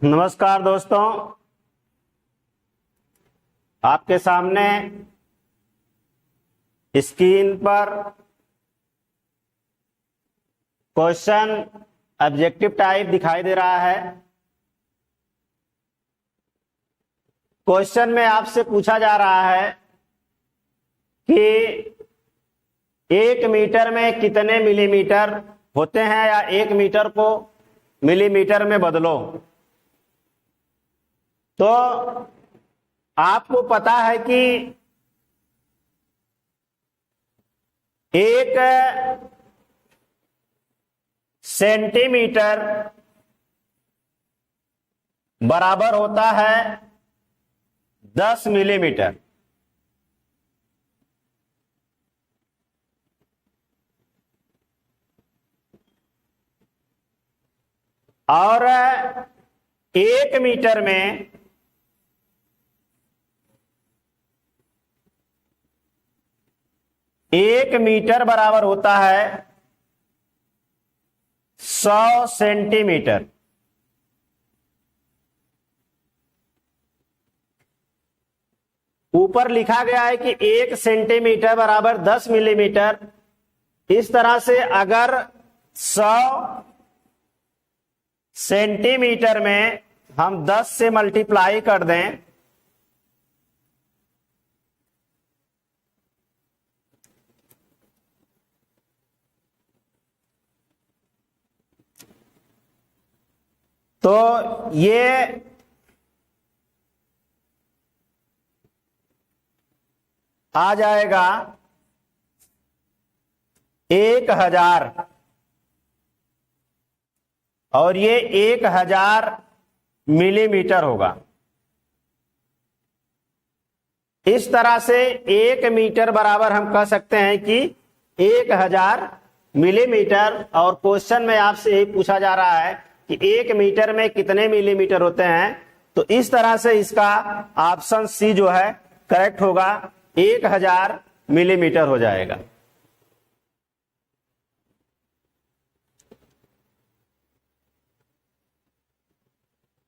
नमस्कार दोस्तों, आपके सामने स्क्रीन पर क्वेश्चन ऑब्जेक्टिव टाइप दिखाई दे रहा है। क्वेश्चन में आपसे पूछा जा रहा है कि 1 मीटर में कितने मिलीमीटर होते हैं, या 1 मीटर को मिलीमीटर में बदलो। तो आपको पता है कि 1 सेंटीमीटर बराबर होता है 10 मिलीमीटर। और 1 मीटर में 1 मीटर बराबर होता है 100 सेंटीमीटर। ऊपर लिखा गया है कि 1 सेंटीमीटर बराबर 10 मिलीमीटर। इस तरह से अगर 100 सेंटीमीटर में हम 10 से मल्टीप्लाई कर दें तो ये आ जाएगा 1000, और ये 1000 मिलीमीटर होगा। इस तरह से 1 मीटर बराबर हम कह सकते हैं कि 1000 मिलीमीटर। और क्वेश्चन में आपसे यही पूछा जा रहा है कि 1 मीटर में कितने मिलीमीटर होते हैं। तो इस तरह से इसका ऑप्शन सी जो है करेक्ट होगा, 1000 मिलीमीटर हो जाएगा।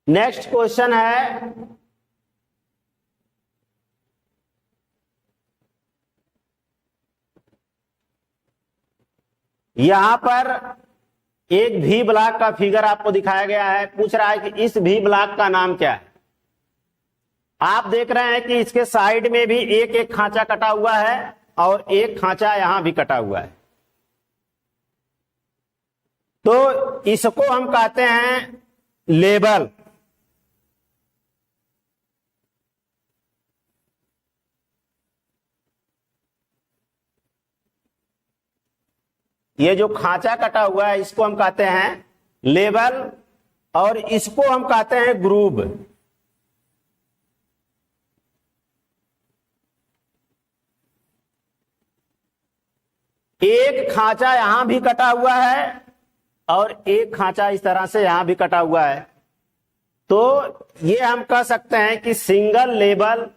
नेक्स्ट क्वेश्चन है, यहां पर एक भी ब्लॉक का फिगर आपको दिखाया गया है। पूछ रहा है कि इस भी ब्लॉक का नाम क्या है। आप देख रहे हैं कि इसके साइड में भी एक एक खांचा कटा हुआ है और एक खांचा यहां भी कटा हुआ है। तो इसको हम कहते हैं लेबल। ये जो खांचा कटा हुआ है इसको हम कहते हैं लेबल, और इसको हम कहते हैं ग्रूव। एक खांचा यहां भी कटा हुआ है और एक खांचा इस तरह से यहां भी कटा हुआ है। तो ये हम कह सकते हैं कि सिंगल लेबल,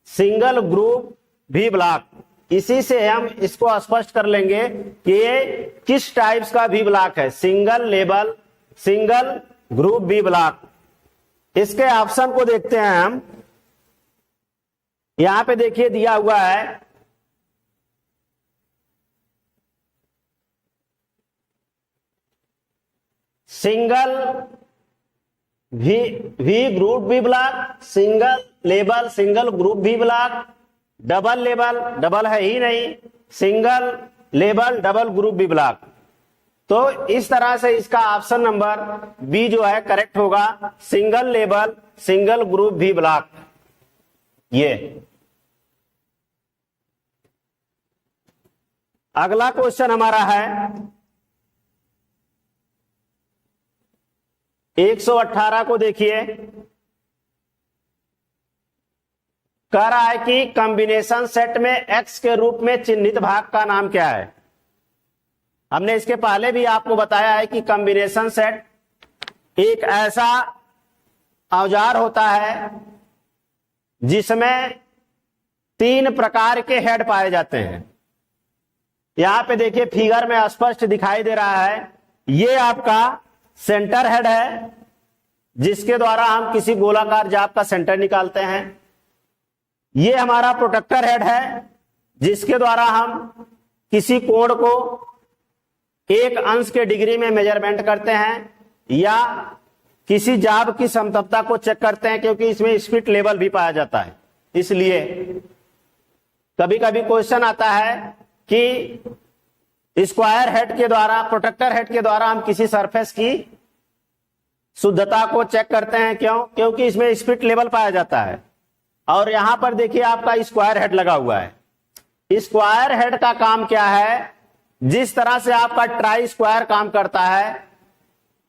सिंगल ग्रूव भी ब्लॉक। इसी से हम इसको स्पष्ट कर लेंगे कि ये किस टाइप्स का भी ब्लॉक है, सिंगल लेबल, सिंगल ग्रुप भी ब्लॉक। इसके ऑप्शन को देखते हैं हम। यहां पे देखिए दिया हुआ है सिंगल भी ग्रुप भी block, single label, single group भी ब्लॉक, डबल लेबल, डबल है ही नहीं, सिंगल लेबल, डबल ग्रुप भी ब्लॉक। तो इस तरह से इसका ऑप्शन नंबर बी जो है करेक्ट होगा, सिंगल लेबल, सिंगल ग्रुप भी ब्लॉक। ये अगला क्वेश्चन हमारा है 118 को देखिए। कह रहा है कि कॉम्बिनेशन सेट में x के रूप में चिन्हित भाग का नाम क्या है। हमने इसके पहले भी आपको बताया है कि कॉम्बिनेशन सेट एक ऐसा औजार होता है जिसमें 3 प्रकार के हेड पाए जाते हैं। यहां पे देखिए फिगर में स्पष्ट दिखाई दे रहा है, ये आपका सेंटर हेड है जिसके द्वारा हम किसी गोलाकार जाप का सेंटर निकालते हैं। ये हमारा प्रोटेक्टर हेड है, जिसके द्वारा हम किसी कोण को एक अंश के डिग्री में मेजरमेंट करते हैं या किसी जाब की समतलता को चेक करते हैं, क्योंकि इसमें स्पिरिट लेवल भी पाया जाता है। इसलिए कभी कभी क्वेश्चन आता है कि स्क्वायर हेड के द्वारा, प्रोटेक्टर हेड के द्वारा हम किसी सरफेस की शुद्धता को चेक करते हैं। क्यों? क्योंकि इसमें स्पिरिट लेवल पाया जाता है। और यहां पर देखिए आपका स्क्वायर हेड लगा हुआ है। स्क्वायर हेड का काम क्या है? जिस तरह से आपका ट्राई स्क्वायर काम करता है,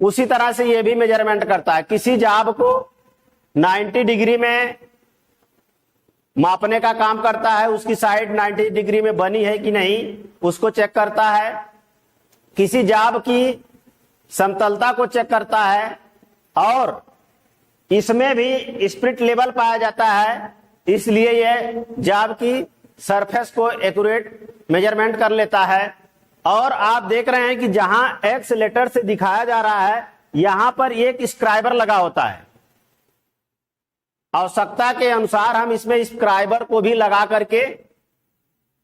उसी तरह से यह भी मेजरमेंट करता है। किसी जाब को 90 डिग्री में मापने का काम करता है, उसकी साइड 90 डिग्री में बनी है कि नहीं उसको चेक करता है। किसी जाब की समतलता को चेक करता है, और इसमें भी स्पिरिट लेवल पाया जाता है। इसलिए यह जाब की सरफेस को एक्यूरेट मेजरमेंट कर लेता है। और आप देख रहे हैं कि जहां एक्स लेटर से दिखाया जा रहा है, यहां पर एक स्क्राइबर लगा होता है। आवश्यकता के अनुसार हम इसमें स्क्राइबर को भी लगा करके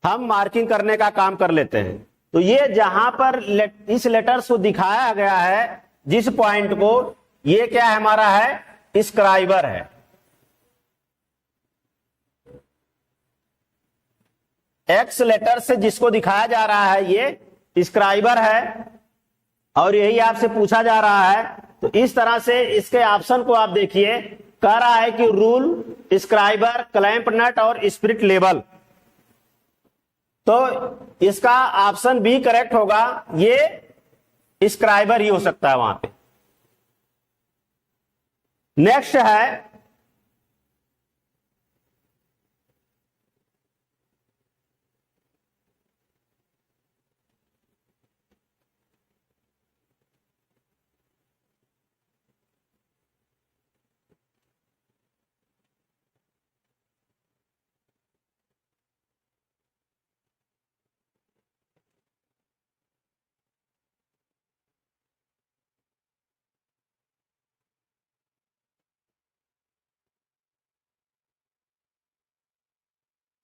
हम मार्किंग करने का काम कर लेते हैं। तो ये जहां पर इस लेटर्स को दिखाया गया है, जिस पॉइंट को, ये क्या है हमारा है? स्क्राइबर है। एक्स लेटर से जिसको दिखाया जा रहा है ये स्क्राइबर है, और यही आपसे पूछा जा रहा है। तो इस तरह से इसके ऑप्शन को आप देखिए, कह रहा है कि रूल, स्क्राइबर, क्लैंप नट और स्पिरिट लेवल। तो इसका ऑप्शन बी करेक्ट होगा। ये स्क्राइबर ही हो सकता है वहां पे। नेक्स्ट है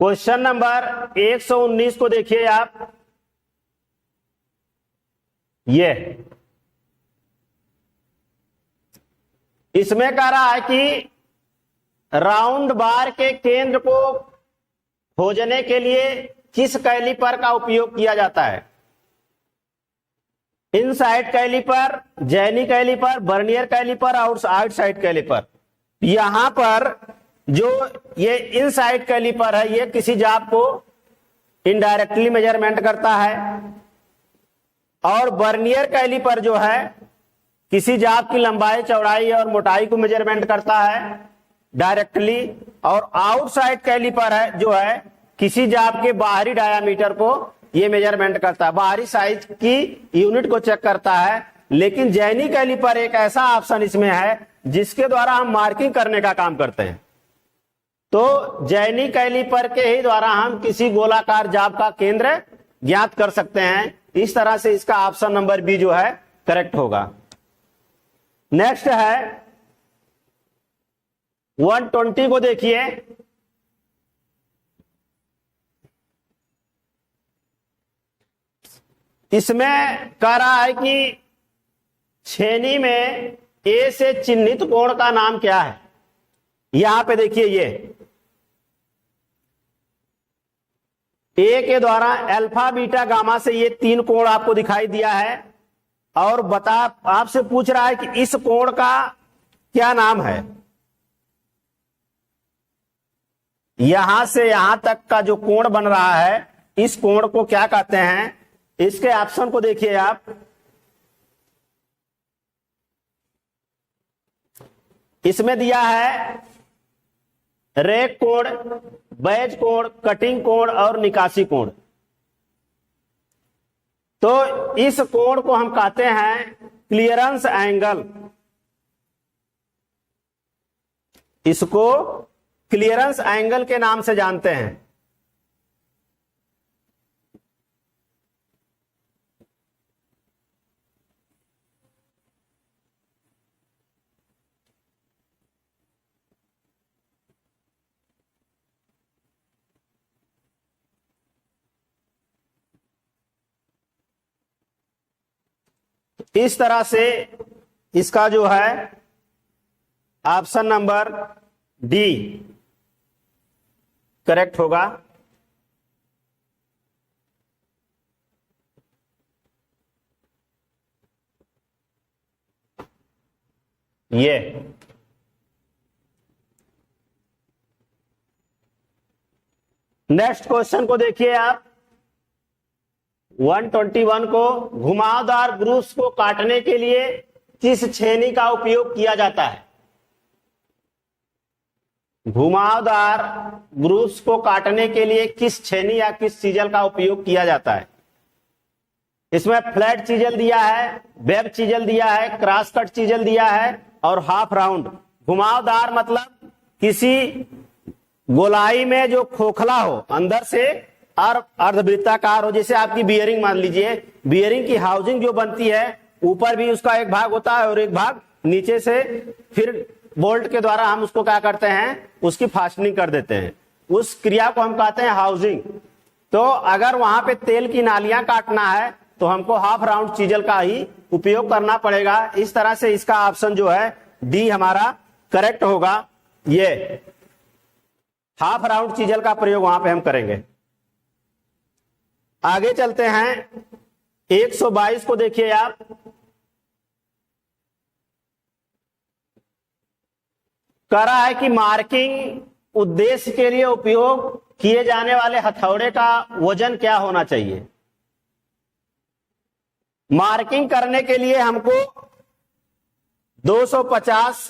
क्वेश्चन नंबर 119 को देखिए आप। ये इसमें कह रहा है कि राउंड बार के केंद्र को खोजने के लिए किस कैलिपर का उपयोग किया जाता है? Inside caliper, jenny caliper, vernier caliper और आउटसाइड कैलिपर। यहां पर जो ये इनसाइड कैलिपर है, ये किसी जाब को इनडायरेक्टली मेजरमेंट करता है, और बर्नियर कैलिपर जो है किसी जाब की लंबाई, चौड़ाई और मोटाई को मेजरमेंट करता है डायरेक्टली, और आउटसाइड कैलिपर है जो है किसी जाब के बाहरी डायामीटर को ये मेजरमेंट करता है, बाहरी साइज की यूनिट को चेक करता है। लेकिन जैनी कैलिपर एक ऐसा ऑप्शन इसमें है जिसके द्वारा हम मार्किंग करने का काम करते हैं। तो जैनी कैलिपर के ही द्वारा हम किसी गोलाकार जाब का केंद्र ज्ञात कर सकते हैं। इस तरह से इसका ऑप्शन नंबर बी जो है करेक्ट होगा। नेक्स्ट है 120 को देखिए। इसमें कह रहा है कि छेनी में ए से चिन्हित कोण का नाम क्या है? यहां पे देखिए, ये ए के द्वारा अल्फा, बीटा, गामा से ये 3 कोण आपको दिखाई दिया है, और आपसे पूछ रहा है कि इस कोण का क्या नाम है। यहां से यहां तक का जो कोण बन रहा है, इस कोण को क्या कहते हैं? इसके ऑप्शन को देखिए आप। इसमें दिया है रेक कोण, बैज कोण, कटिंग कोण और निकासी कोण। तो इस कोण को हम कहते हैं क्लियरेंस एंगल। इसको क्लियरेंस एंगल के नाम से जानते हैं। इस तरह से इसका जो है ऑप्शन नंबर डी करेक्ट होगा। ये नेक्स्ट क्वेश्चन को देखिए आप। 121 को घुमावदार ग्रुप्स को काटने के लिए किस छेनी का उपयोग किया जाता है? घुमावदार ग्रुप्स को काटने के लिए किस छेनी या किस चीजल का उपयोग किया जाता है? इसमें फ्लैट चीजल दिया है, वेब चीजल दिया है, क्रॉस कट चीजल दिया है और हाफ राउंड। घुमावदार मतलब किसी गोलाई में जो खोखला हो अंदर से और अर्धवृत्ताकार हो, जैसे आपकी बियरिंग मान लीजिए, बियरिंग की हाउसिंग जो बनती है ऊपर भी उसका एक भाग होता है और एक भाग नीचे से फिर बोल्ट के द्वारा हम उसको क्या करते हैं, उसकी फास्टनिंग कर देते हैं। उस क्रिया को हम कहते हैं हाउसिंग। तो अगर वहां पे तेल की नालियां काटना है तो हमको हाफ राउंड चीजल का ही उपयोग करना पड़ेगा। इस तरह से इसका ऑप्शन जो है डी हमारा करेक्ट होगा। ये हाफ राउंड चीजल का प्रयोग वहां पे हम करेंगे। आगे चलते हैं 122 को देखिए आप। कह रहा है कि मार्किंग उद्देश्य के लिए उपयोग किए जाने वाले हथौड़े का वजन क्या होना चाहिए? मार्किंग करने के लिए हमको 250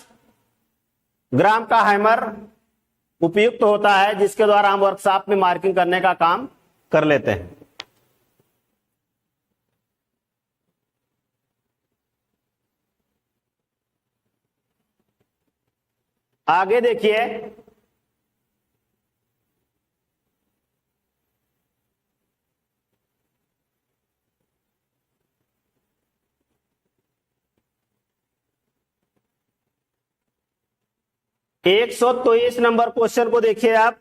ग्राम का हैमर उपयुक्त होता है, जिसके द्वारा हम वर्कशॉप में मार्किंग करने का काम कर लेते हैं। आगे देखिए 123 नंबर क्वेश्चन को देखिए आप।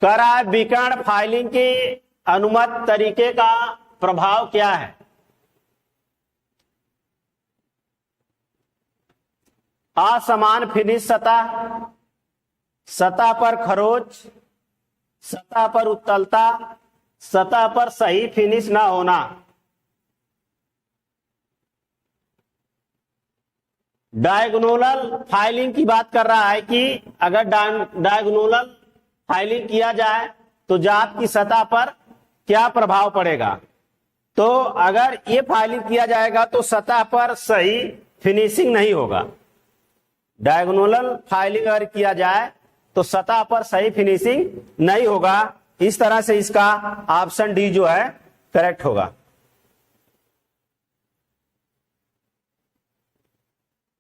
कह रहा है विकर्ण फाइलिंग के अनुमत तरीके का प्रभाव क्या है? असमान फिनिश सतह, सतह पर खरोच, सतह पर उत्तलता, सतह पर सही फिनिश ना होना। डायगोनल फाइलिंग की बात कर रहा है कि अगर डायगोनल फाइलिंग किया जाए तो जाप की सतह पर क्या प्रभाव पड़ेगा। तो अगर ये फाइलिंग किया जाएगा तो सतह पर सही फिनिशिंग नहीं होगा। डायगोनल फाइलिंग अगर किया जाए तो सतह पर सही फिनिशिंग नहीं होगा। इस तरह से इसका ऑप्शन डी जो है करेक्ट होगा।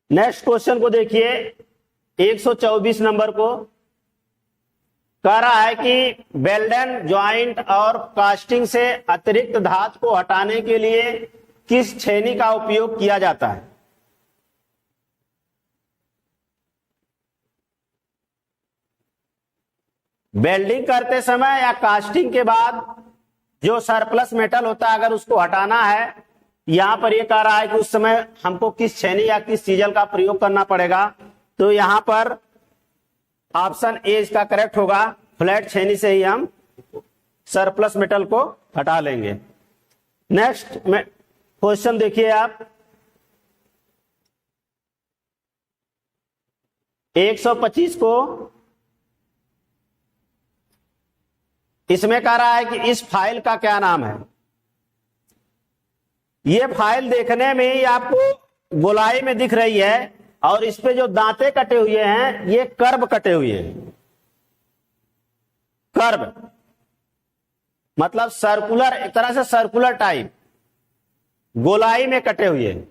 नेक्स्ट क्वेश्चन को देखिए 124 नंबर को। कह रहा है कि वेल्डन ज्वाइंट और कास्टिंग से अतिरिक्त धातु को हटाने के लिए किस छेनी का उपयोग किया जाता है? वेल्डिंग करते समय या कास्टिंग के बाद जो सरप्लस मेटल होता है अगर उसको हटाना है, यहां पर ये कह रहा है कि उस समय हमको किस छेनी या किस चीजल का प्रयोग करना पड़ेगा। तो यहां पर ऑप्शन ए इसका करेक्ट होगा। फ्लैट छेनी से ही हम सरप्लस मेटल को हटा लेंगे। नेक्स्ट क्वेश्चन देखिए आप 125 को। इसमें कह रहा है कि इस फाइल का क्या नाम है? ये फाइल देखने में ही आपको गोलाई में दिख रही है और इस पे जो दांते कटे हुए हैं ये कर्व कटे हुए हैं। कर्व मतलब सर्कुलर, एक तरह से सर्कुलर टाइप गोलाई में कटे हुए हैं।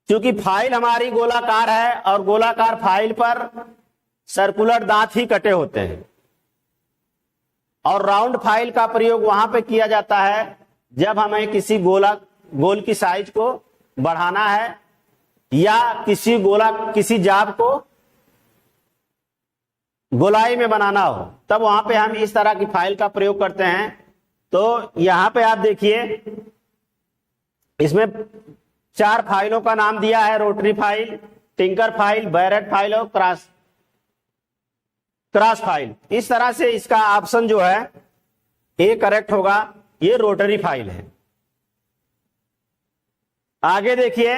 क्योंकि फाइल हमारी गोलाकार है और गोलाकार फाइल पर सर्कुलर दांत ही कटे होते हैं और राउंड फाइल का प्रयोग वहां पे किया जाता है जब हमें किसी गोल की साइज को बढ़ाना है या किसी जाब को गोलाई में बनाना हो, तब वहां पे हम इस तरह की फाइल का प्रयोग करते हैं। तो यहां पे आप देखिए, इसमें 4 फाइलों का नाम दिया है, rotary file, tinker file, Barrett file और क्रॉस फाइल। इस तरह से इसका ऑप्शन जो है ए करेक्ट होगा, ये रोटरी फाइल है। आगे देखिए,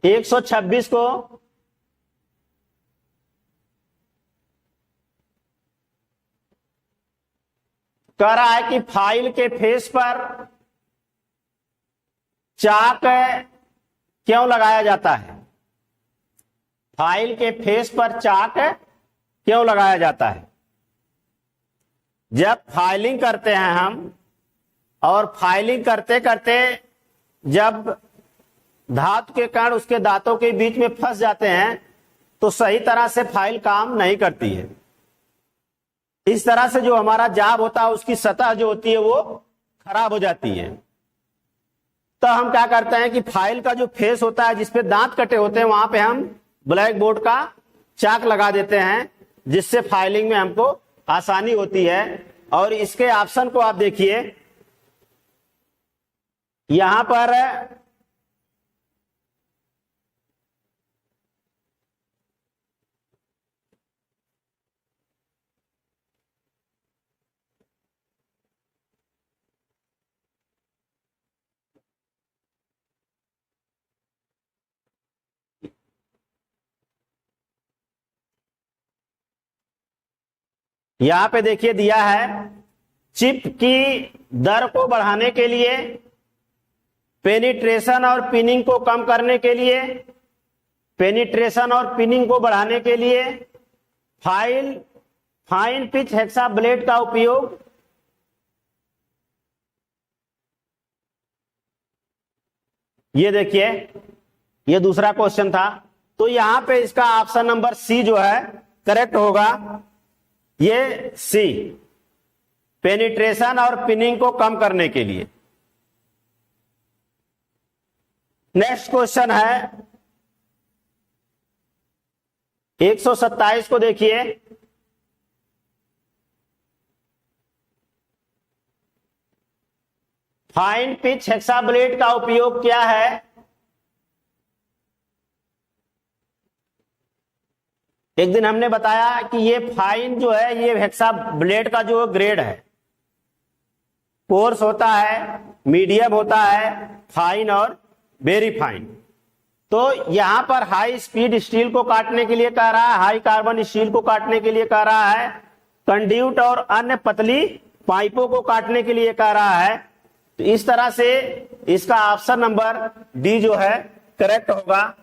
एक 126 को कह रहा है कि फाइल के फेस पर चाक क्यों लगाया जाता है। फाइल के फेस पर चाक क्यों लगाया जाता है। जब फाइलिंग करते हैं हम, और फाइलिंग करते करते जब धातु के कण उसके दांतों के बीच में फंस जाते हैं तो सही तरह से फाइल काम नहीं करती है। इस तरह से जो हमारा जाब होता है उसकी सतह जो होती है वो खराब हो जाती है। तो हम क्या करते हैं कि फाइल का जो फेस होता है जिसपे दांत कटे होते हैं वहां पे हम ब्लैक बोर्ड का चाक लगा देते हैं, जिससे फाइलिंग में हमको आसानी होती है। और इसके ऑप्शन को आप देखिए, यहां पर यहां पे देखिए दिया है, चिप की दर को बढ़ाने के लिए, पेनिट्रेशन और पिनिंग को कम करने के लिए, पेनिट्रेशन और पिनिंग को बढ़ाने के लिए फाइन पिच हेक्सा ब्लेड का उपयोग, ये देखिए ये दूसरा क्वेश्चन था। तो यहां पे इसका ऑप्शन नंबर सी जो है करेक्ट होगा, ये सी, पेनिट्रेशन और पिनिंग को कम करने के लिए। नेक्स्ट क्वेश्चन है 127 को देखिए, फाइन पिच हेक्सा ब्लेड का उपयोग क्या है। एक दिन हमने बताया कि ये फाइन जो है ये हेक्सा ब्लेड का जो ग्रेड है, कोर्स होता है, मीडियम होता है, फाइन और वेरी फाइन। तो यहां पर हाई स्पीड स्टील को काटने के लिए कह रहा है, हाई कार्बन स्टील को काटने के लिए कह रहा है, कंड्यूट और अन्य पतली पाइपों को काटने के लिए कह रहा है। तो इस तरह से इसका ऑप्शन नंबर डी जो है करेक्ट होगा।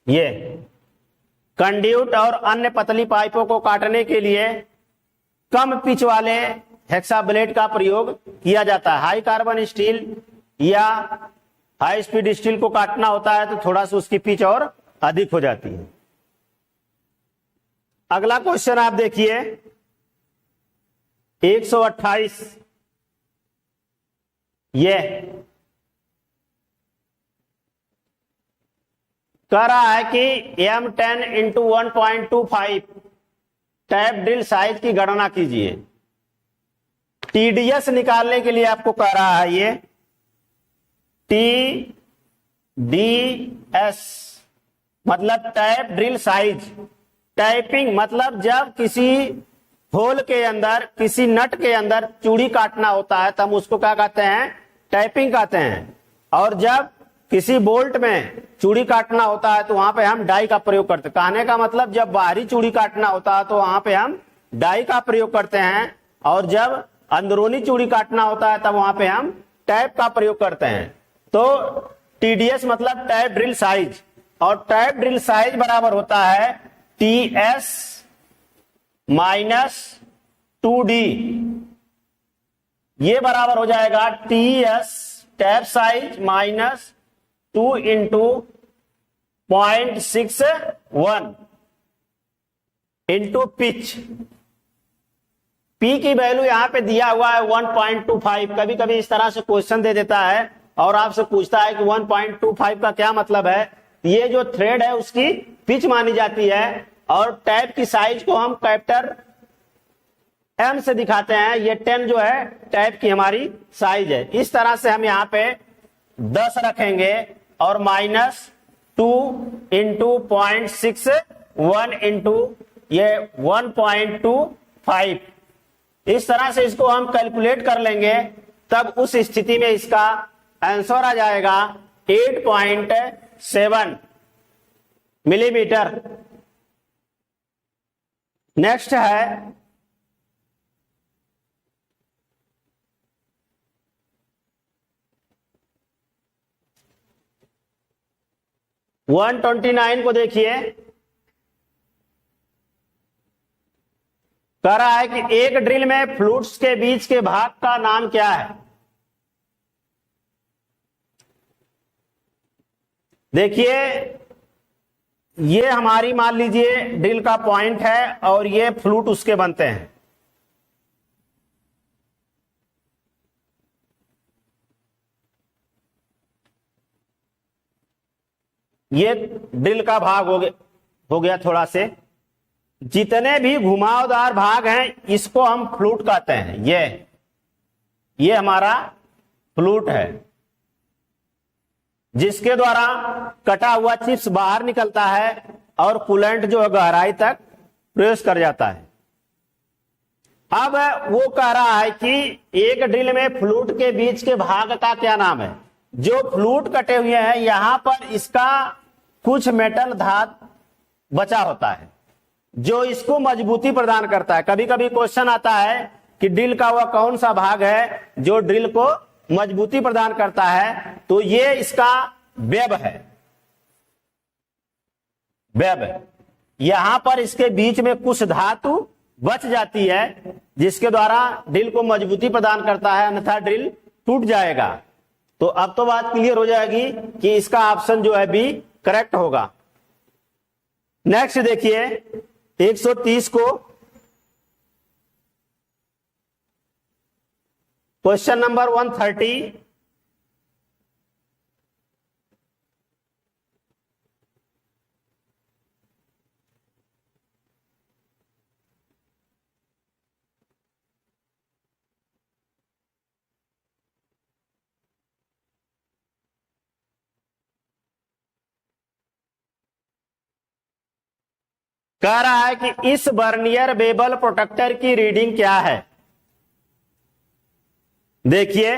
ये कंड्यूट और अन्य पतली पाइपों को काटने के लिए कम पिच वाले हेक्सा ब्लेड का प्रयोग किया जाता है। हाई कार्बन स्टील या हाई स्पीड स्टील को काटना होता है तो थोड़ा सा उसकी पिच और अधिक हो जाती है। अगला क्वेश्चन आप देखिए 128, ये कह रहा है कि M10 into 1.25 tap drill size की गणना कीजिए। TDS निकालने के लिए आपको कह रहा है, ये TDS मतलब टैप ड्रिल साइज। टैपिंग मतलब जब किसी होल के अंदर, किसी नट के अंदर चूड़ी काटना होता है तब उसको क्या कहते हैं, टैपिंग कहते हैं। और जब किसी बोल्ट में चूड़ी काटना होता है तो वहां पे हम डाई का प्रयोग करते हैं। कहने का मतलब जब बाहरी चूड़ी काटना होता है तो वहां पे हम डाई का प्रयोग करते हैं, और जब अंदरूनी चूड़ी काटना होता है तब वहां पे हम टैप का प्रयोग करते हैं। तो TDS मतलब टैप ड्रिल साइज, और टैप ड्रिल साइज बराबर होता है TS माइनस 2D। ये बराबर हो जाएगा TS tap size minus 2 into 0.61 into pitch. P की वैल्यू यहां पे दिया हुआ है 1.25। कभी कभी इस तरह से क्वेश्चन दे देता है और आपसे पूछता है कि 1.25 का क्या मतलब है, ये जो थ्रेड है उसकी पिच मानी जाती है और टैप की साइज को हम कैपिटल एम से दिखाते हैं। ये 10 जो है टैप की हमारी साइज है। इस तरह से हम यहाँ पे 10 रखेंगे और -2 इंटू 0.6 1 इंटू ये 1.25, इस तरह से इसको हम कैलकुलेट कर लेंगे। तब उस स्थिति में इसका आंसर आ जाएगा 8.7 मिलीमीटर। नेक्स्ट है 129 को देखिए, कह रहा है कि एक ड्रिल में फ्लूट्स के बीच के भाग का नाम क्या है। देखिए ये हमारी मान लीजिए ड्रिल का पॉइंट है और ये फ्लूट उसके बनते हैं। ये ड्रिल का भाग हो गया थोड़ा से। जितने भी घुमावदार भाग हैं इसको हम फ्लूट कहते हैं। ये हमारा फ्लूट है जिसके द्वारा कटा हुआ चिप्स बाहर निकलता है और कूलेंट जो है गहराई तक प्रवेश कर जाता है। अब वो कह रहा है कि एक ड्रिल में फ्लूट के बीच के भाग का क्या नाम है। जो फ्लूट कटे हुए हैं यहां पर इसका कुछ मेटल धातु बचा होता है जो इसको मजबूती प्रदान करता है। कभी कभी क्वेश्चन आता है कि ड्रिल का वह कौन सा भाग है जो ड्रिल को मजबूती प्रदान करता है, तो ये इसका वेब है। वेब यहां पर इसके बीच में कुछ धातु बच जाती है जिसके द्वारा ड्रिल को मजबूती प्रदान करता है, अन्यथा ड्रिल टूट जाएगा। तो अब तो बात क्लियर हो जाएगी कि इसका ऑप्शन जो है बी करेक्ट होगा। नेक्स्ट देखिए 130 को, क्वेश्चन नंबर 130। कह रहा है कि इस बर्नियर बेबल प्रोटेक्टर की रीडिंग क्या है। देखिए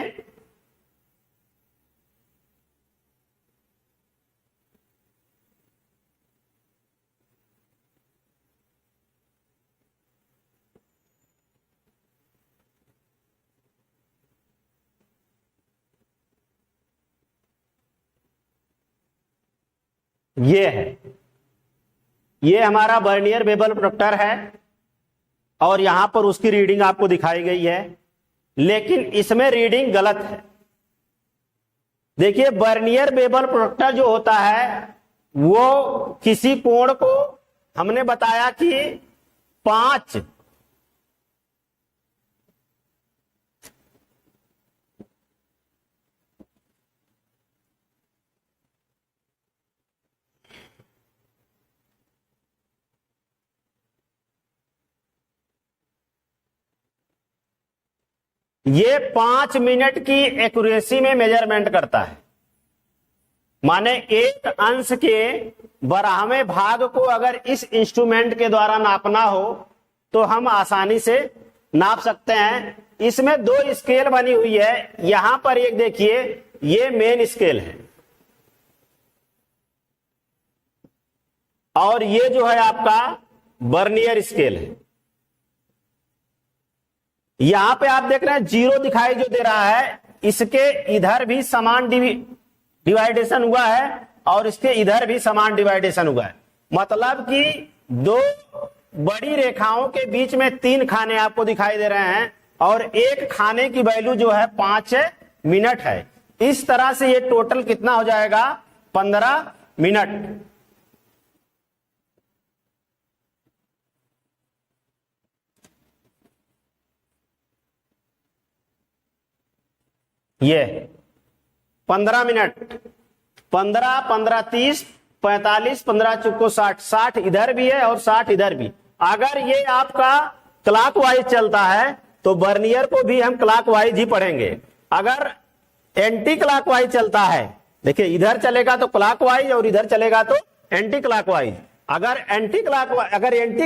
ये है, ये हमारा बर्नियर बेबल प्रोटेक्टर है और यहां पर उसकी रीडिंग आपको दिखाई गई है, लेकिन इसमें रीडिंग गलत है। देखिए बर्नियर बेबल प्रोटेक्टर जो होता है वो किसी कोण को हमने बताया कि 5 ये 5 मिनट की एक्यूरेसी में मेजरमेंट करता है। माने एक अंश के 12वें भाग को अगर इस इंस्ट्रूमेंट के द्वारा नापना हो तो हम आसानी से नाप सकते हैं। इसमें 2 स्केल बनी हुई है। यहां पर एक देखिए, ये मेन स्केल है और ये जो है आपका बर्नियर स्केल है। यहां पे आप देख रहे हैं 0 दिखाई जो दे रहा है, इसके इधर भी समान डिवाइडेशन हुआ है और इसके इधर भी समान डिवाइडेशन हुआ है। मतलब कि 2 बड़ी रेखाओं के बीच में 3 खाने आपको दिखाई दे रहे हैं और एक खाने की वैल्यू जो है 5 मिनट है। इस तरह से ये टोटल कितना हो जाएगा, 15 मिनट। ये 15 मिनट, 15, 15, 30, 45, 15 चुको 60, 60 इधर भी है और 60 इधर भी। अगर ये आपका क्लॉकवाइज चलता है तो वर्नियर को भी हम क्लॉकवाइज ही पढ़ेंगे। अगर एंटी क्लॉकवाइज चलता है, देखिए इधर चलेगा तो क्लॉकवाइज और इधर चलेगा तो एंटी क्लॉकवाइज। अगर एंटी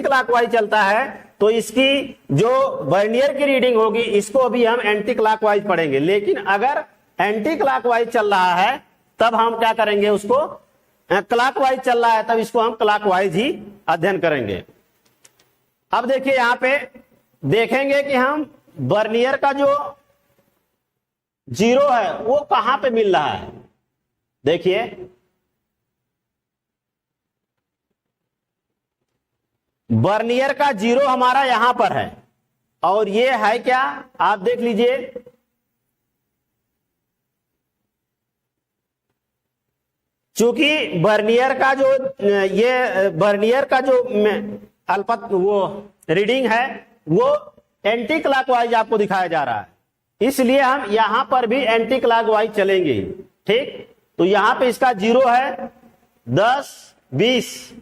क्लॉकवाइज चलता है तो इसकी जो वर्नियर की रीडिंग होगी इसको भी हम एंटी क्लॉकवाइज पढ़ेंगे। लेकिन अगर एंटी क्लॉकवाइज चल रहा है तब हम क्या करेंगे, उसको क्लॉकवाइज चल रहा है तब इसको हम क्लॉकवाइज ही अध्ययन करेंगे। अब देखिए यहां पे देखेंगे कि हम वर्नियर का जो जीरो है वो कहां पे मिल रहा है। देखिए वर्नियर का जीरो हमारा यहां पर है और ये है क्या, आप देख लीजिए चूंकि वर्नियर का जो ये वर्नियर का जो अल्पत वो रीडिंग है वो एंटी क्लॉकवाइज आपको दिखाया जा रहा है, इसलिए हम यहां पर भी एंटी क्लॉकवाइज चलेंगे। ठीक, तो यहां पे इसका जीरो है 10, 20,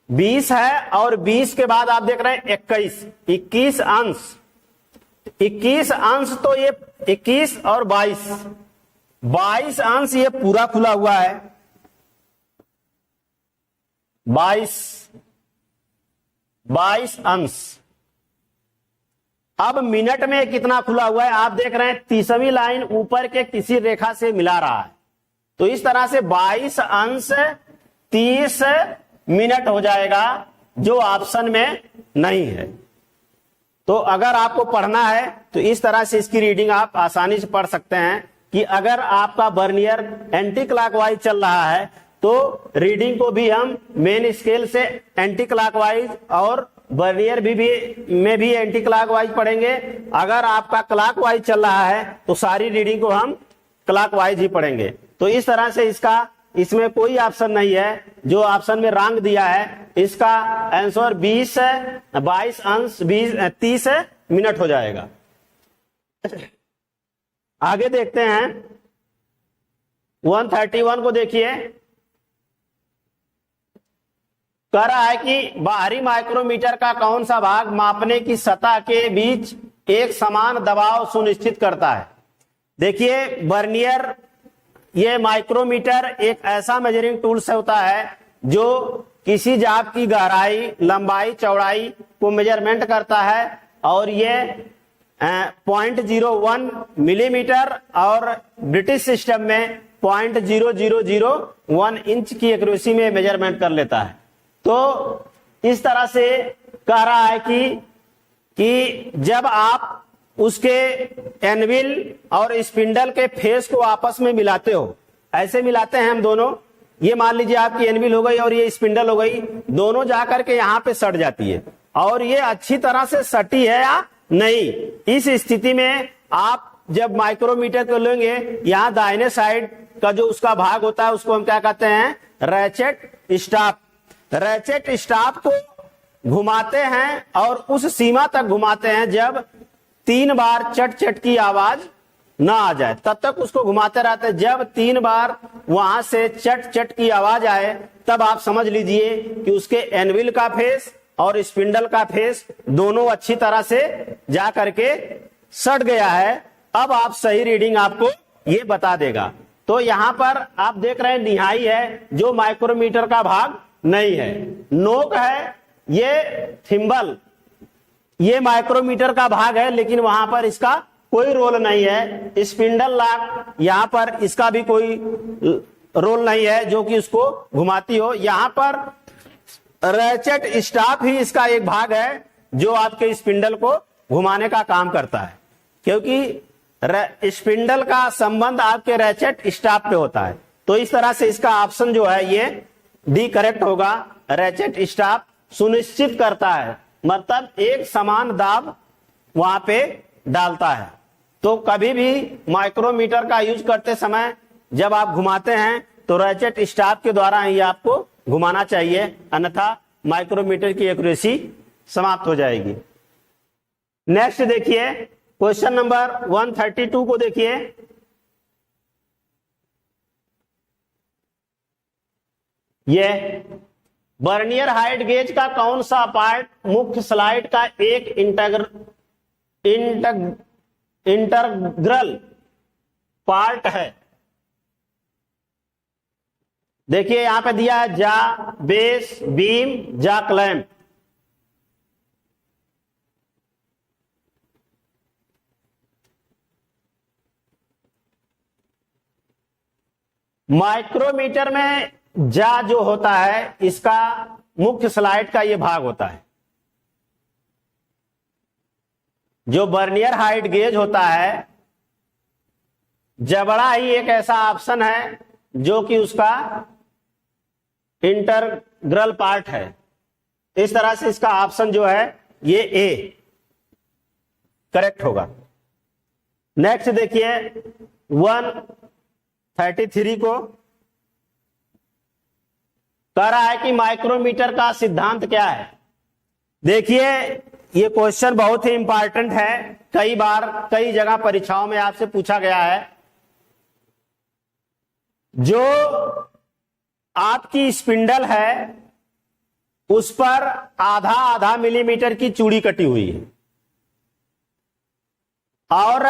20 है और 20 के बाद आप देख रहे हैं 21, 21 अंश, 21 अंश तो ये 21 और 22, 22 अंश ये पूरा खुला हुआ है, 22 अंश। अब मिनट में कितना खुला हुआ है आप देख रहे हैं, 30वीं लाइन ऊपर के किसी रेखा से मिला रहा है, तो इस तरह से 22 अंश 30 मिनट हो जाएगा जो ऑप्शन में नहीं है। तो अगर आपको पढ़ना है तो इस तरह से इसकी रीडिंग आप आसानी से पढ़ सकते हैं कि अगर आपका वर्नियर एंटी क्लॉकवाइज चल रहा है तो रीडिंग को भी हम मेन स्केल से एंटी क्लॉकवाइज और वर्नियर में भी एंटी क्लॉकवाइज पढ़ेंगे। अगर आपका क्लॉकवाइज चल रहा है तो सारी रीडिंग को हम क्लॉकवाइज ही पढ़ेंगे। तो इस तरह से इसमें कोई ऑप्शन नहीं है जो ऑप्शन में रंग दिया है, इसका आंसर 20 22 अंश 30 मिनट हो जाएगा। आगे देखते हैं 131 को देखिए, कह रहा है कि बाहरी माइक्रोमीटर का कौन सा भाग मापने की सतह के बीच एक समान दबाव सुनिश्चित करता है। देखिए वर्नियर ये माइक्रोमीटर एक ऐसा मेजरिंग टूल्स होता है जो किसी जाप की गहराई, लंबाई, चौड़ाई को मेजरमेंट करता है और ये 0.01 मिलीमीटर और ब्रिटिश सिस्टम में 0.0001 इंच की एक्यूरेसी में मेजरमेंट कर लेता है। तो इस तरह से कह रहा है कि जब आप उसके एनविल और स्पिंडल के फेस को आपस में मिलाते हो, ऐसे मिलाते हैं हम दोनों, ये मान लीजिए आपकी एनविल हो गई और ये स्पिंडल हो गई, दोनों जाकर के यहां पे सट जाती है और ये अच्छी तरह से सटी है या नहीं। इस स्थिति में आप जब माइक्रोमीटर को लेंगे, यहां दाहिने साइड का जो उसका भाग होता है उसको हम क्या कहते हैं, रैचेट स्टाफ। रैचेट स्टाफ को घुमाते हैं और उस सीमा तक घुमाते हैं जब 3 बार चट चट की आवाज ना आ जाए, तब तक उसको घुमाते रहते हैं। जब 3 बार वहां से चट चट की आवाज आए तब आप समझ लीजिए कि उसके एनविल का फेस और स्पिंडल का फेस दोनों अच्छी तरह से जा करके सट गया है। अब आप सही रीडिंग आपको ये बता देगा। तो यहां पर आप देख रहे हैं निहाई है जो माइक्रोमीटर का भाग नहीं है, नोक है, ये थिम्बल ये माइक्रोमीटर का भाग है लेकिन वहां पर इसका कोई रोल नहीं है। स्पिंडल लॉक यहां पर इसका भी कोई रोल नहीं है जो कि उसको घुमाती हो। यहां पर रैचेट स्टाफ ही इसका एक भाग है जो आपके स्पिंडल को घुमाने का काम करता है, क्योंकि स्पिंडल का संबंध आपके रैचेट स्टाफ पे होता है। तो इस तरह से इसका ऑप्शन जो है ये डी करेक्ट होगा। रैचेट स्टाफ सुनिश्चित करता है, मतलब एक समान दाब वहां पे डालता है। तो कभी भी माइक्रोमीटर का यूज करते समय जब आप घुमाते हैं तो रैचेट स्टाफ के द्वारा ही आपको घुमाना चाहिए, अन्यथा माइक्रोमीटर की एक्यूरेसी समाप्त हो जाएगी। नेक्स्ट देखिए क्वेश्चन नंबर 132 को देखिए। ये वर्नियर हाइट गेज का कौन सा पार्ट मुख्य स्लाइड का एक इंटरग्रल पार्ट है? देखिए यहां पे दिया है जा, बेस, बीम, जा क्लैंप। माइक्रोमीटर में जा जो होता है इसका मुख्य स्लाइड का ये भाग होता है। जो वर्नियर हाइट गेज होता है, जबड़ा ही एक ऐसा ऑप्शन है जो कि उसका इंटरग्रल पार्ट है। इस तरह से इसका ऑप्शन जो है ये ए करेक्ट होगा। नेक्स्ट देखिए 133 को कह रहा है कि माइक्रोमीटर का सिद्धांत क्या है। देखिए ये क्वेश्चन बहुत ही इंपॉर्टेंट है, कई बार कई जगह परीक्षाओं में आपसे पूछा गया है। जो आपकी स्पिंडल है उस पर आधा आधा मिलीमीटर की चूड़ी कटी हुई है और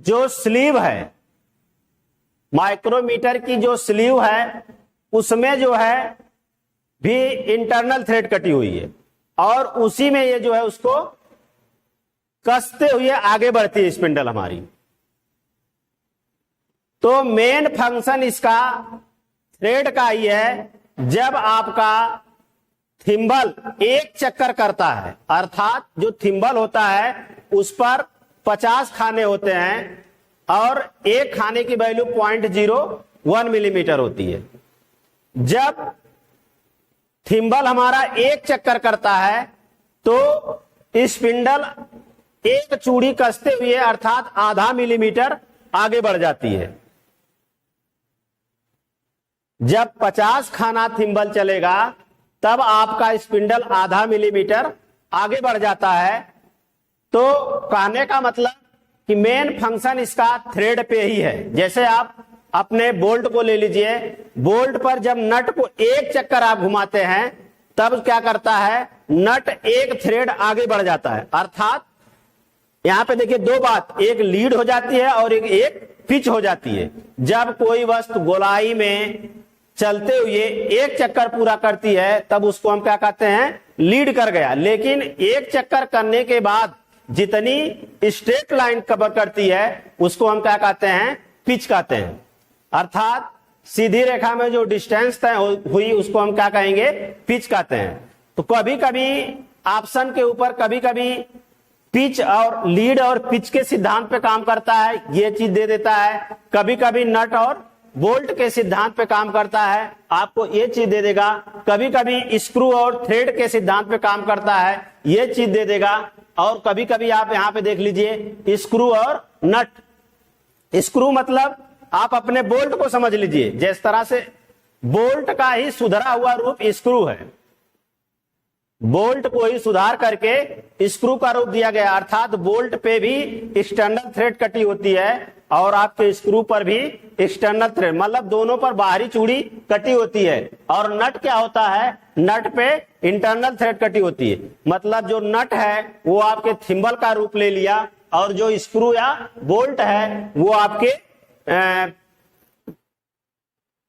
जो स्लीव है, माइक्रोमीटर की जो स्लीव है उसमें जो है भी इंटरनल थ्रेड कटी हुई है और उसी में ये जो है उसको कसते हुए आगे बढ़ती है स्पिंडल हमारी। तो मेन फंक्शन इसका थ्रेड का ही है। जब आपका थिम्बल एक चक्कर करता है, अर्थात जो थिम्बल होता है उस पर 50 खाने होते हैं और एक खाने की वैल्यू 0.01 मिलीमीटर होती है। जब थिम्बल हमारा एक चक्कर करता है तो स्पिंडल एक चूड़ी कसते हुए अर्थात आधा मिलीमीटर आगे बढ़ जाती है। जब 50 खाना थिम्बल चलेगा तब आपका स्पिंडल आधा मिलीमीटर आगे बढ़ जाता है। तो कहने का मतलब कि मेन फंक्शन इसका थ्रेड पे ही है। जैसे आप अपने बोल्ट को ले लीजिए, बोल्ट पर जब नट को एक चक्कर आप घुमाते हैं तब क्या करता है, नट एक थ्रेड आगे बढ़ जाता है। अर्थात यहां पे देखिए दो बात, एक लीड हो जाती है और एक पिच हो जाती है। जब कोई वस्तु गोलाई में चलते हुए एक चक्कर पूरा करती है तब उसको हम क्या कहते हैं, लीड कर गया। लेकिन एक चक्कर करने के बाद जितनी स्ट्रेट लाइन कवर करती है उसको हम क्या कहते हैं, पिच कहते हैं। अर्थात सीधी रेखा में जो डिस्टेंस तय हुई उसको हम क्या कहेंगे, पिच कहते हैं। तो कभी कभी ऑप्शन के ऊपर कभी कभी पिच और लीड और पिच के सिद्धांत पे काम करता है, ये चीज दे देता है। कभी कभी नट और बोल्ट के सिद्धांत पे काम करता है, आपको ये चीज दे देगा। कभी कभी स्क्रू और थ्रेड के सिद्धांत पे काम करता है, ये चीज दे देगा। और कभी कभी आप यहां पे देख लीजिए स्क्रू और नट। स्क्रू मतलब आप अपने बोल्ट को समझ लीजिए, जिस तरह से बोल्ट का ही सुधरा हुआ रूप स्क्रू है। बोल्ट को ही सुधार करके स्क्रू का रूप दिया गया। अर्थात बोल्ट पे भी एक्सटर्नल थ्रेड कटी होती है और आपके स्क्रू पर भी एक्सटर्नल थ्रेड, मतलब दोनों पर बाहरी चूड़ी कटी होती है। और नट क्या होता है, नट पे इंटरनल थ्रेड कटी होती है। मतलब जो नट है वो आपके थिम्बल का रूप ले लिया और जो स्क्रू या बोल्ट है वो आपके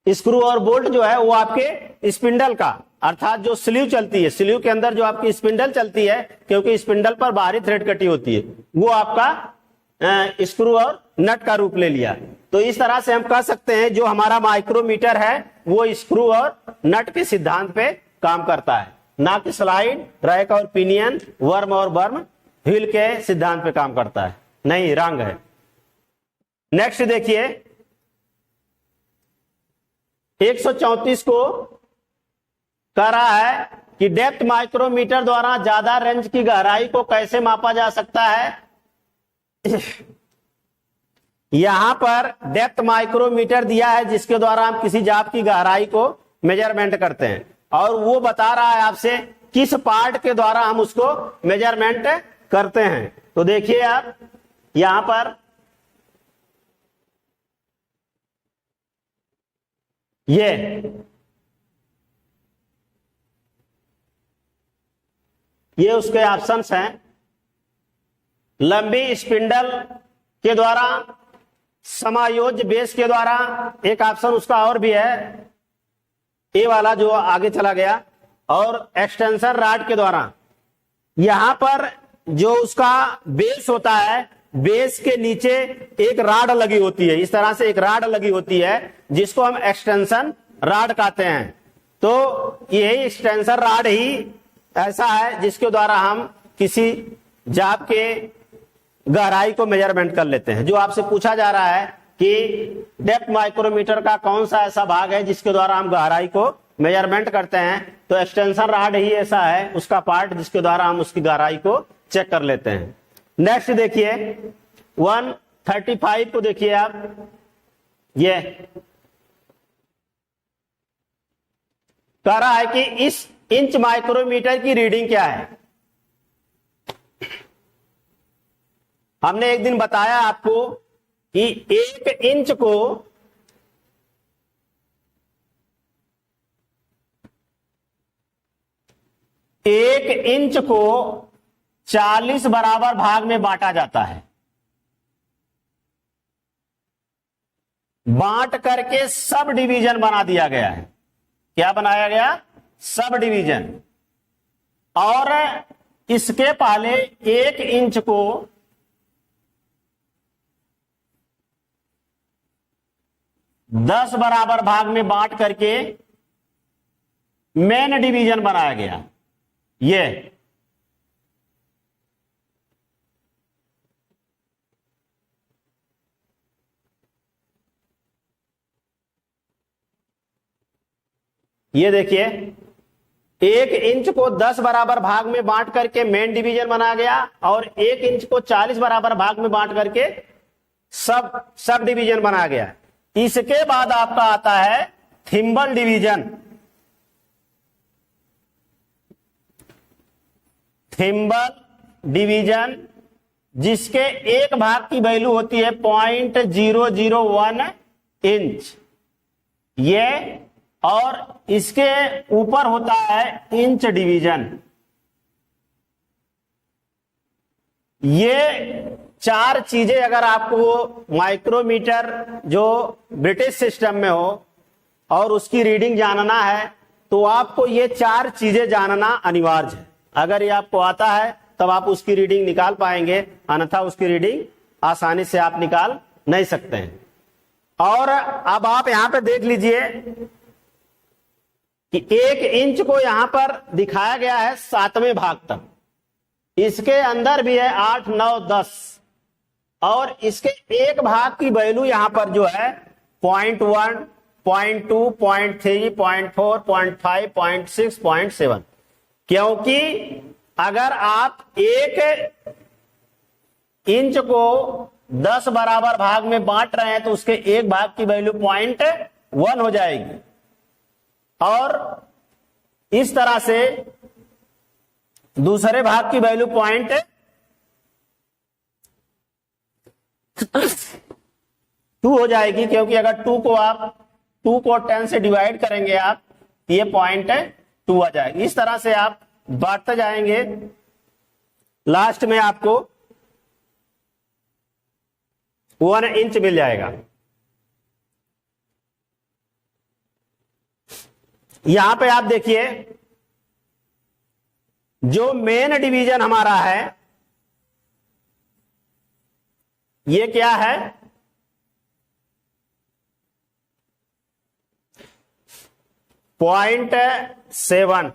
स्क्रू और बोल्ट जो है वो आपके स्पिंडल का, अर्थात जो स्लीव चलती है, स्लीव के अंदर जो आपकी स्पिंडल चलती है, क्योंकि स्पिंडल पर बाहरी थ्रेड कटी होती है, वो आपका स्क्रू और नट का रूप ले लिया। तो इस तरह से हम कह सकते हैं जो हमारा माइक्रोमीटर है वो स्क्रू और नट के सिद्धांत पे काम करता है, ना कि स्लाइड, रैक और पिनियन, वर्म और बर्म व्हील के सिद्धांत पे काम करता है। नहीं, रंग है। नेक्स्ट देखिए 134 को कह रहा है कि डेप्थ माइक्रोमीटर द्वारा ज्यादा रेंज की गहराई को कैसे मापा जा सकता है। यहां पर डेप्थ माइक्रोमीटर दिया है जिसके द्वारा हम किसी जाप की गहराई को मेजरमेंट करते हैं और वो बता रहा है आपसे किस पार्ट के द्वारा हम उसको मेजरमेंट करते हैं। तो देखिए आप यहां पर ये उसके ऑप्शंस हैं। लंबी स्पिंडल के द्वारा, समायोज्य बेस के द्वारा, एक ऑप्शन उसका और भी है, ए वाला जो आगे चला गया, और एक्सटेंशन रॉड के द्वारा। यहां पर जो उसका बेस होता है, बेस के नीचे एक राड लगी होती है, इस तरह से एक राड लगी होती है जिसको हम एक्सटेंशन रॉड कहते हैं। तो यही एक्सटेंशन रॉड ही ऐसा है जिसके द्वारा हम किसी जाप के गहराई को मेजरमेंट कर लेते हैं। जो आपसे पूछा जा रहा है कि डेप्थ माइक्रोमीटर का कौन सा ऐसा भाग है जिसके द्वारा हम गहराई को मेजरमेंट करते हैं, तो एक्सटेंशन रॉड ही ऐसा है उसका पार्ट जिसके द्वारा हम उसकी गहराई को चेक कर लेते हैं। नेक्स्ट देखिए 135 को देखिए आप। ये कह रहा है कि इस इंच माइक्रोमीटर की रीडिंग क्या है। हमने एक दिन बताया आपको कि 1 इंच को 40 बराबर भाग में बांटा जाता है। बांट करके सब डिवीजन बना दिया गया है। क्या बनाया गया? Sub division. और इसके पहले 1 इंच को 10 बराबर भाग में बांट करके मेन डिवीजन बनाया गया। ये देखिए 1 इंच को 10 बराबर भाग में बांट करके मेन डिवीजन बनाया गया, और 1 इंच को 40 बराबर भाग में बांट करके सब डिवीजन बनाया गया। इसके बाद आपका आता है थिम्बल डिवीजन। थिम्बल डिवीजन जिसके एक भाग की वैल्यू होती है 0.001 इंच, ये, और इसके ऊपर होता है इंच डिवीजन। ये 4 चीजें अगर आपको माइक्रोमीटर जो ब्रिटिश सिस्टम में हो और उसकी रीडिंग जानना है, तो आपको ये 4 चीजें जानना अनिवार्य है। अगर ये आपको आता है तब आप उसकी रीडिंग निकाल पाएंगे, अन्यथा उसकी रीडिंग आसानी से आप निकाल नहीं सकते हैं। और अब आप यहां पे देख लीजिए कि 1 इंच को यहां पर दिखाया गया है 7वें भाग तक, इसके अंदर भी है 8, 9, 10, और इसके एक भाग की वैल्यू यहां पर जो है 0.1, 0.2, 0.3, 0.4, 0.5, 0.6, 0.7। क्योंकि अगर आप 1 इंच को 10 बराबर भाग में बांट रहे हैं तो उसके एक भाग की वैल्यू 0.1 हो जाएगी, और इस तरह से दूसरे भाग की वैल्यू 0.2 हो जाएगी। क्योंकि अगर 2 को 10 से डिवाइड करेंगे आप, ये 0.2 आ जाएगी। इस तरह से आप बांटते जाएंगे, लास्ट में आपको 1 इंच मिल जाएगा। यहां पे आप देखिए जो मेन डिवीजन हमारा है ये क्या है? 0.7।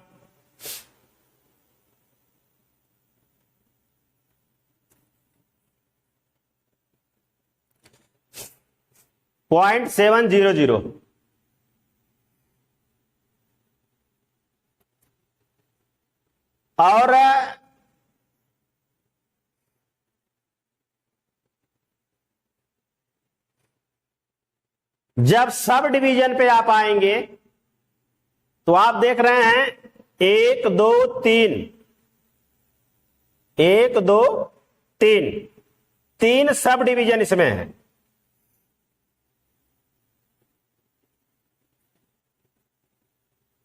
.700। और जब सब डिवीजन पे आप आएंगे तो आप देख रहे हैं 1, 2, 3, 1, 2, 3 सब डिवीजन इसमें है।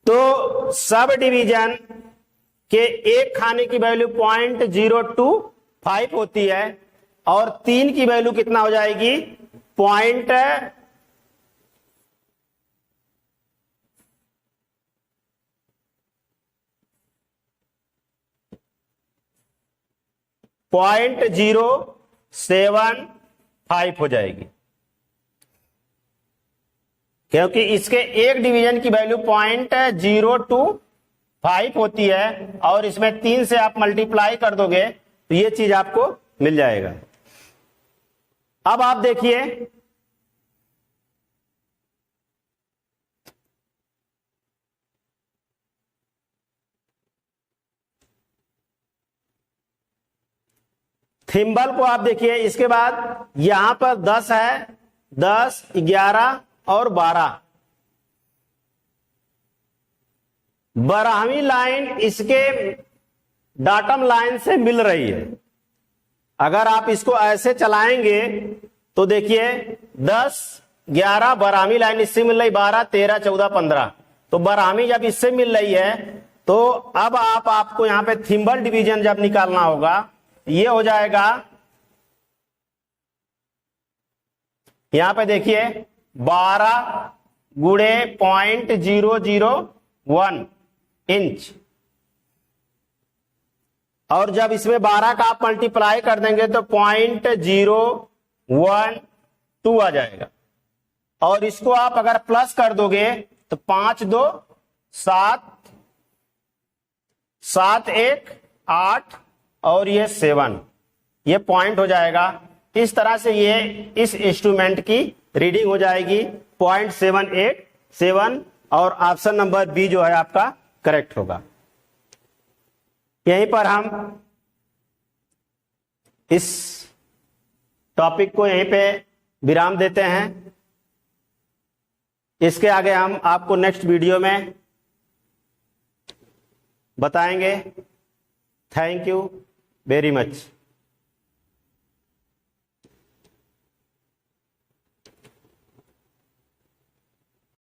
तो सब डिवीजन के एक खाने की वैल्यू 0.025 होती है और 3 की वैल्यू कितना हो जाएगी, 0.075 हो जाएगी, क्योंकि इसके एक डिवीजन की वैल्यू 0.025 होती है और इसमें 3 से आप मल्टीप्लाई कर दोगे तो ये चीज आपको मिल जाएगा। अब आप देखिए थिम्बल को, आप देखिए इसके बाद यहां पर 10 है, 10, 11 और 12। बारहवीं लाइन इसके डाटम लाइन से मिल रही है। अगर आप इसको ऐसे चलाएंगे तो देखिए 10, 11 बारहवीं लाइन इससे मिल रही, 12, 13, 14, 15। तो बारहवीं जब इससे मिल रही है तो अब आपको यहां पे थिम्बल डिवीजन जब निकालना होगा, ये हो जाएगा, यहां पे देखिए 12 गुणे 0.001 इंच, और जब इसमें 12 का आप मल्टीप्लाई कर देंगे तो 0.012 आ जाएगा। और इसको आप अगर प्लस कर दोगे तो 5, 2, 7, 7, 1, 8 और ये 7, ये पॉइंट हो जाएगा। इस तरह से ये इस इंस्ट्रूमेंट की रीडिंग हो जाएगी 0.787 और ऑप्शन नंबर बी जो है आपका करेक्ट होगा। यहीं पर हम इस टॉपिक को यहीं पे विराम देते हैं। इसके आगे हम आपको नेक्स्ट वीडियो में बताएंगे। Thank you very much.